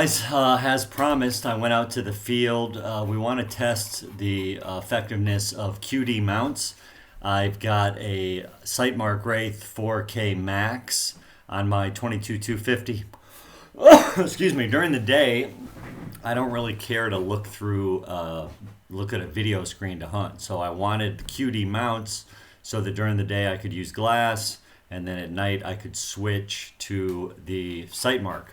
guys, as promised, I went out to the field. We want to test the effectiveness of QD mounts. I've got a SightMark Wraith 4K Max on my 22-250. Excuse me. During the day, I don't really care to look at a video screen to hunt. So I wanted the QD mounts so that during the day I could use glass, and then at night I could switch to the SightMark.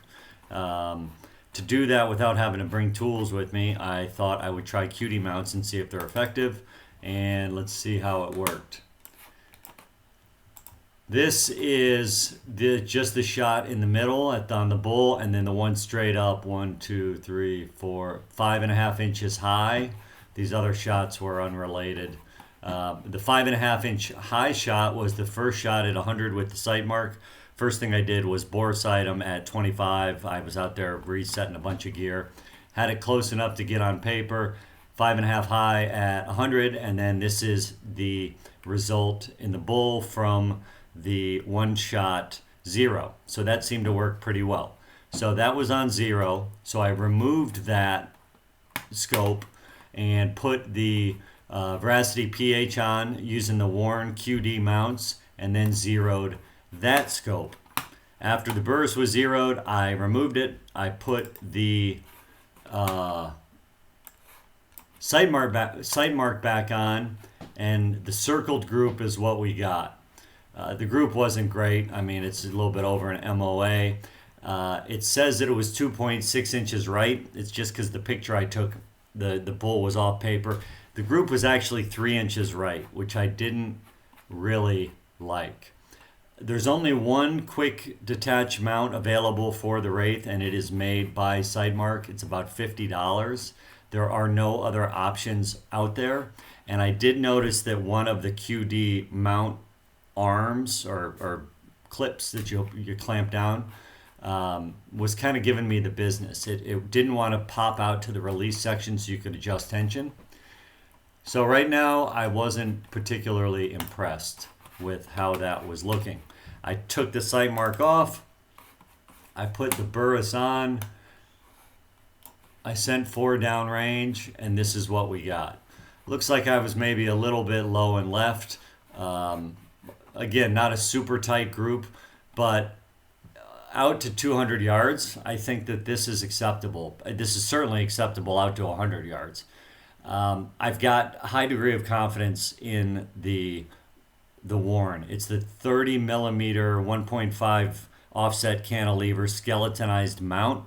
To do that without having to bring tools with me, I thought I would try QD mounts and see if they're effective, and let's see how it worked. This is just the shot in the middle on the bull, and then the one straight up, 1, 2, 3, 4, 5.5 inches high. These other shots were unrelated. The 5.5 inch high shot was the first shot at 100 with the SightMark. First thing I did was bore sight them at 25. I was out there resetting a bunch of gear. Had it close enough to get on paper. 5.5 high at 100, and then this is the result in the bull from the one shot 0. So that seemed to work pretty well. So that was on 0. So I removed that scope and put the Veracity PH on using the Warne QD mounts, and then zeroed that scope. After the burst was zeroed, I removed it. I put the SightMark back on, and the circled group is what we got. The group wasn't great. I mean, it's a little bit over an MOA. It says that it was 2.6 inches right. It's just because the picture I took, the bull was off paper. The group was actually 3 inches right, which I didn't really like. There's only one quick detach mount available for the Wraith, and it is made by SightMark. It's about $50. There are no other options out there. And I did notice that one of the QD mount arms or clips that you clamp down was kind of giving me the business. It didn't want to pop out to the release section so you could adjust tension. So right now, I wasn't particularly impressed with how that was looking. I took the SightMark off. I put the Burris on. I sent 4 downrange, and this is what we got. Looks like I was maybe a little bit low and left. Again, not a super tight group, but out to 200 yards, I think that this is acceptable. This is certainly acceptable out to 100 yards. I've got a high degree of confidence in the Warne. It's the 30 millimeter 1.5 offset cantilever skeletonized mount.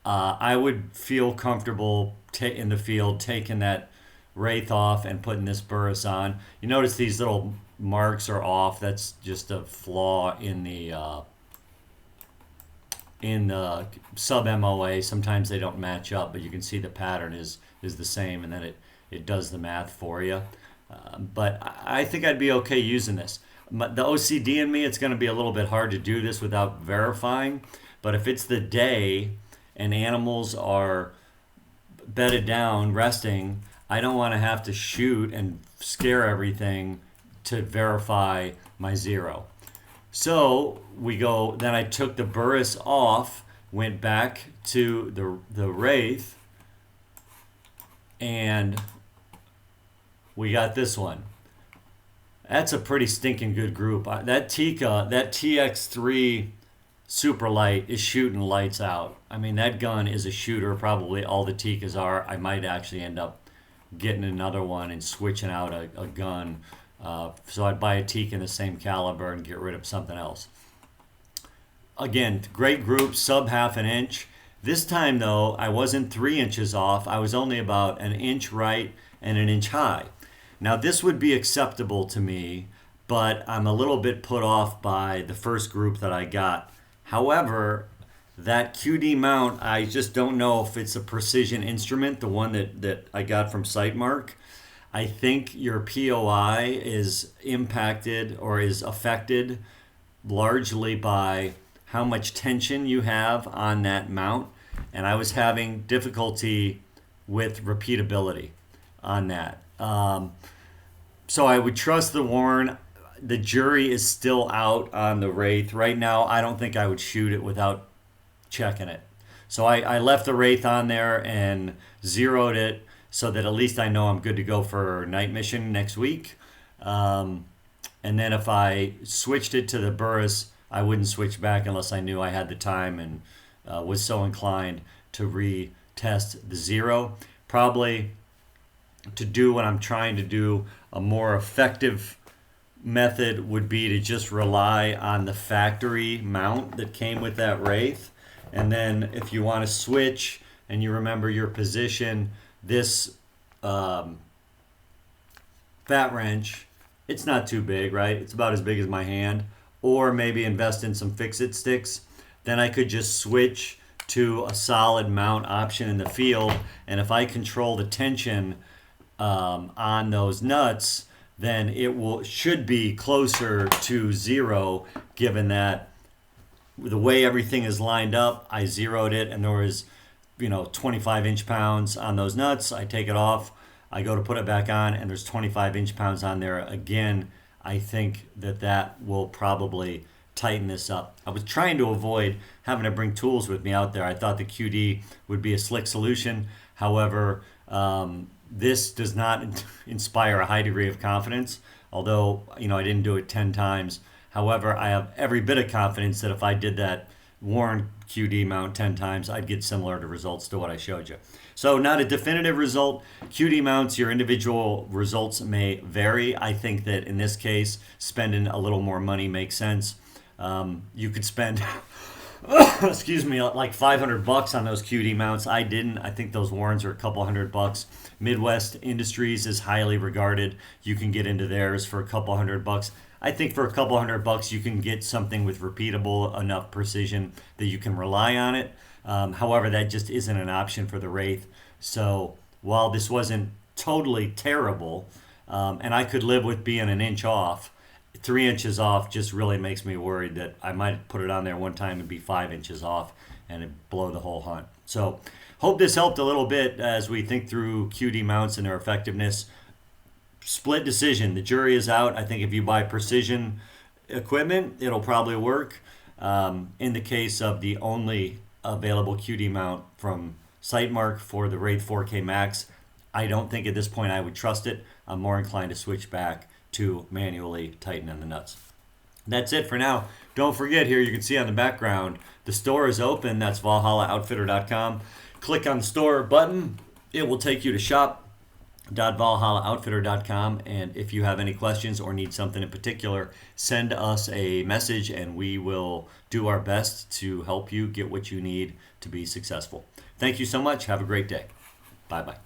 I would feel comfortable in the field taking that Wraith off and putting this Burris on. You notice these little marks are off. That's just a flaw in the sub MOA. Sometimes they don't match up, but you can see the pattern is the same, and then it does the math for you. But I think I'd be okay using this. The OCD in me, it's going to be a little bit hard to do this without verifying. But if it's the day and animals are bedded down, resting, I don't want to have to shoot and scare everything to verify my 0. So then I took the Burris off, went back to the Wraith, and we got this one. That's a pretty stinking good group. That TX3 Superlight is shooting lights out. I mean, that gun is a shooter. Probably all the Tikas are. I might actually end up getting another one and switching out a gun. So I'd buy a Tika in the same caliber and get rid of something else. Again, great group, sub half an inch. This time, though, I wasn't 3 inches off. I was only about an inch right and an inch high. Now, this would be acceptable to me, but I'm a little bit put off by the first group that I got. However, that QD mount, I just don't know if it's a precision instrument, the one that I got from SightMark. I think your POI is impacted or is affected largely by how much tension you have on that mount. And I was having difficulty with repeatability on that. So I would trust the Warne. The jury is still out on the Wraith. Right now, I don't think I would shoot it without checking it. So I left the Wraith on there and zeroed it so that at least I know I'm good to go for night mission next week. And then if I switched it to the Burris, I wouldn't switch back unless I knew I had the time and was so inclined to retest the zero. Probably to do what I'm trying to do, a more effective method would be to just rely on the factory mount that came with that Wraith. And then if you want to switch and you remember your position, this fat wrench, it's not too big, right? It's about as big as my hand. Or maybe invest in some fix-it sticks. Then I could just switch to a solid mount option in the field. And if I control the tension on those nuts, then it should be closer to zero, given that the way everything is lined up, I zeroed it and there was 25 inch-pounds on those nuts. I take it off, I go to put it back on, and there's 25 inch-pounds on there again. I think that will probably tighten this up. I was trying to avoid having to bring tools with me out there. I thought the QD would be a slick solution. However, this does not inspire a high degree of confidence, although I didn't do it 10 times. However, I have every bit of confidence that if I did that Warne QD mount 10 times, I'd get similar to results to what I showed you. So not a definitive result. QD mounts, your individual results may vary. I think that in this case, spending a little more money makes sense. You could spend, excuse me, like $500 on those QD mounts. I didn't. I think those Warnes are a couple $100. Midwest Industries is highly regarded. You can get into theirs for a couple $100. I think for a couple $100 you can get something with repeatable enough precision that you can rely on it. However, that just isn't an option for the Wraith. So while this wasn't totally terrible, and I could live with being an inch off, 3 inches off just really makes me worried that I might put it on there one time and be 5 inches off and it'd blow the whole hunt. So hope this helped a little bit as we think through QD mounts and their effectiveness. Split decision. The jury is out. I think if you buy precision equipment, it'll probably work. In the case of the only available QD mount from SightMark for the Wraith 4K Max, I don't think at this point I would trust it. I'm more inclined to switch back to manually tightening the nuts. That's it for now. Don't forget, here you can see on the background, the store is open. That's ValhallaOutfitter.com. Click on the store button. It will take you to shop.ValhallaOutfitter.com, and if you have any questions or need something in particular, send us a message and we will do our best to help you get what you need to be successful. Thank you so much. Have a great day. Bye-bye.